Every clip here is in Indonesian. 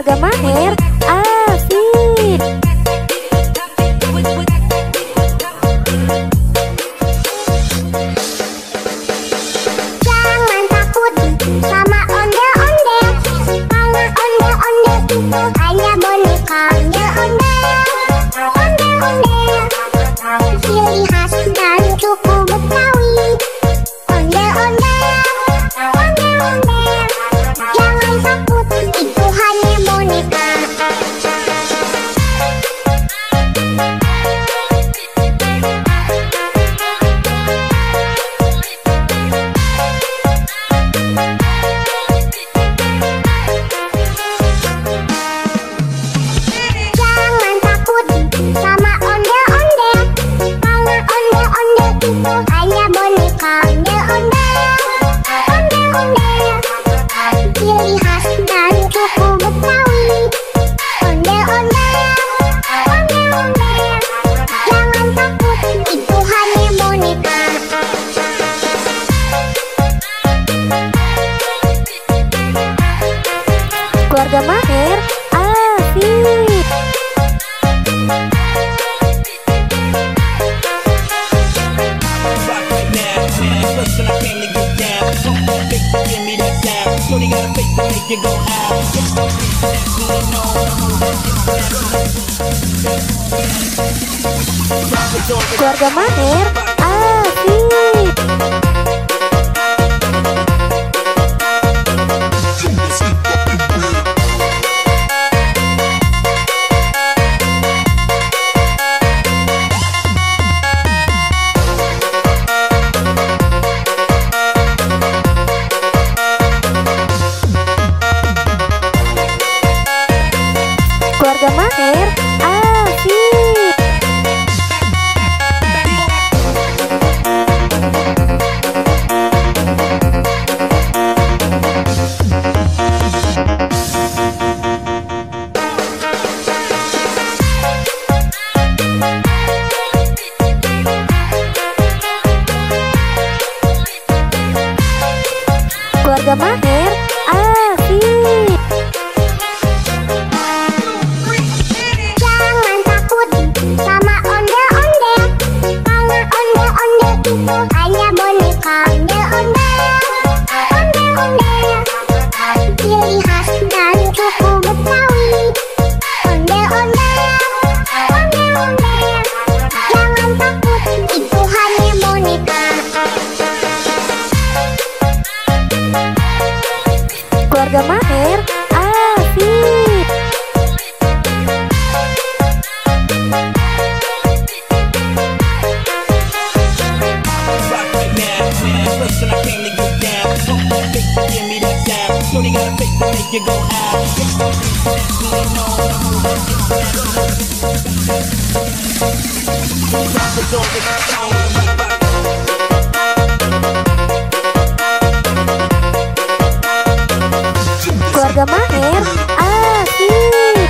Keluarga Maher asik. Jangan takut sama ondel-ondel, karena ondel-ondel itu hanya boneka. Ondel-ondel, ondel-ondel, ciri khas dan suku Betawi. Ondel-ondel, ondel-ondel, jangan takut, itu hanya boneka. Jangan takut sama ondel-ondel, karena ondel-ondel itu hanya boneka. Ondel-ondel, ondel-ondel, ciri khas dan suku Betawi. Ondel-ondel, ondel-ondel, jangan takut, itu hanya boneka. Keluarga Maher asik. Keluarga Maher asik. Keluarga Maher asik. Keluarga Maher asik. Jangan takut sama ondel-ondel, karena ondel-ondel itu hanya boneka. Ondel-ondel, ondel-ondel, ciri khas dan suku Betawi. Ondel-ondel, ondel-ondel, jangan takut, itu hanya boneka. Keluarga Maher asik. Keluarga Maher asik.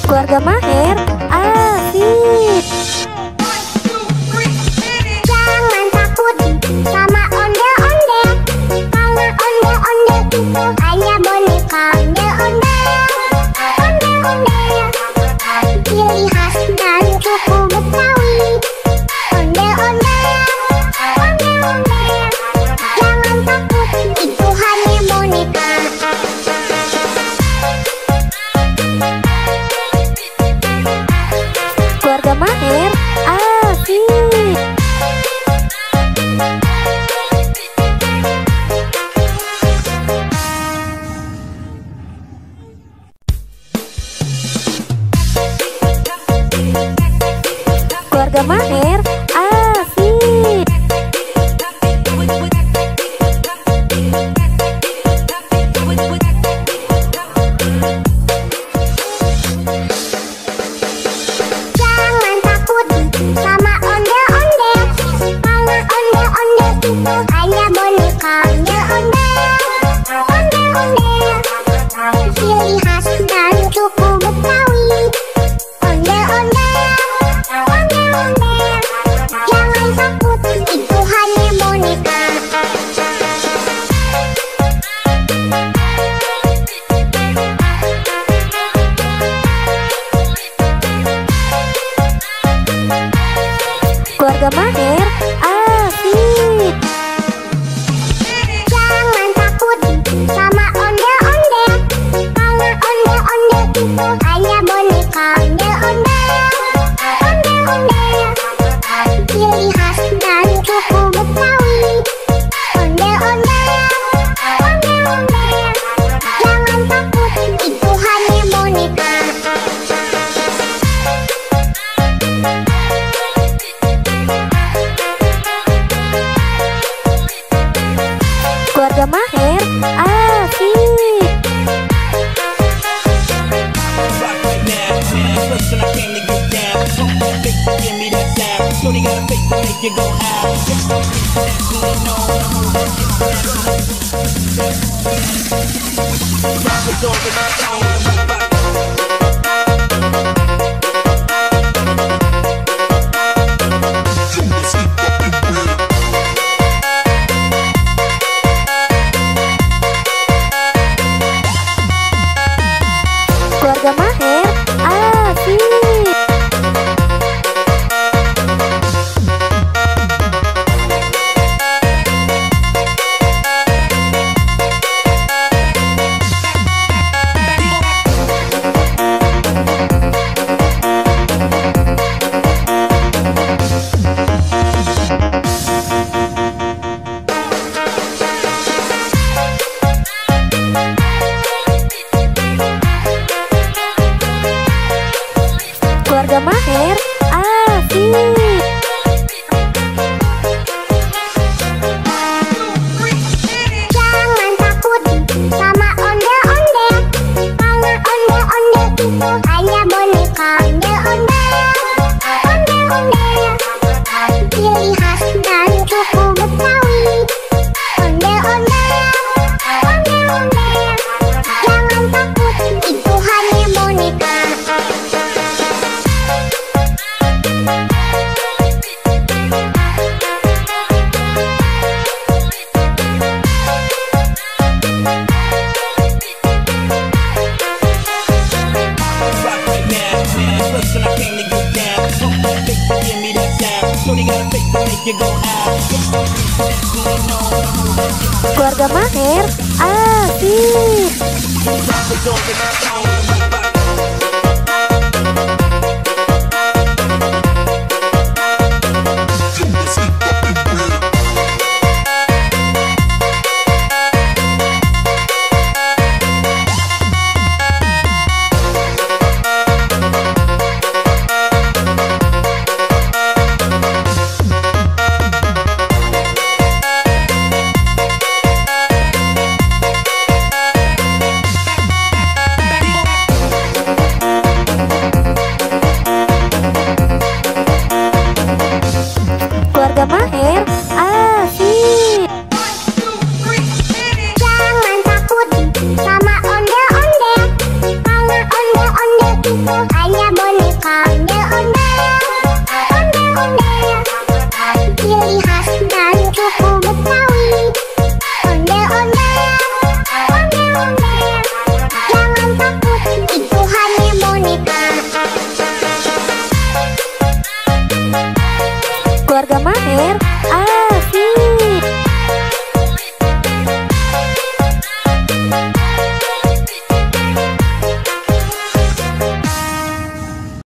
Keluarga Maher asik. Jangan takut sama ondel-ondel, karena ondel-ondel itu hanya boneka. Ondel-ondel, ondel-ondel, ciri khas dan suku Betawi. Ondel-ondel, ondel-ondel, jangan takut, itu hanya boneka. Keluarga Maher asik. boneka ondel-ondel, ondel-ondel. Ciri khas dan suku Betawi. Ondel-ondel, ondel-ondel. Jangan takut, itu hanya boneka. Keluarga Maher asik. Jangan takut sama ondel-ondel, karena ondel-ondel itu hanya boneka ondel-ondel, ondel-ondel. Ciri khas dan suku Betawi. Ondel-ondel, ondel-ondel. Jangan takut, itu hanya boneka. Keluarga Maher asik. Keluarga Maher asik. Keluarga Maher asik. Jangan takut sama ondel-ondel, karena ondel-ondel itu hanya boneka ondel-ondel, ondel-ondel. Ciri khas dan suku Betawi. Ondel-ondel, ondel-ondel. Jangan takut, itu hanya boneka. Keluarga Maher asik. Keluarga Maher asik. Jangan takut sama ondel-ondel, karena ondel-ondel itu hanya boneka ondel-ondel,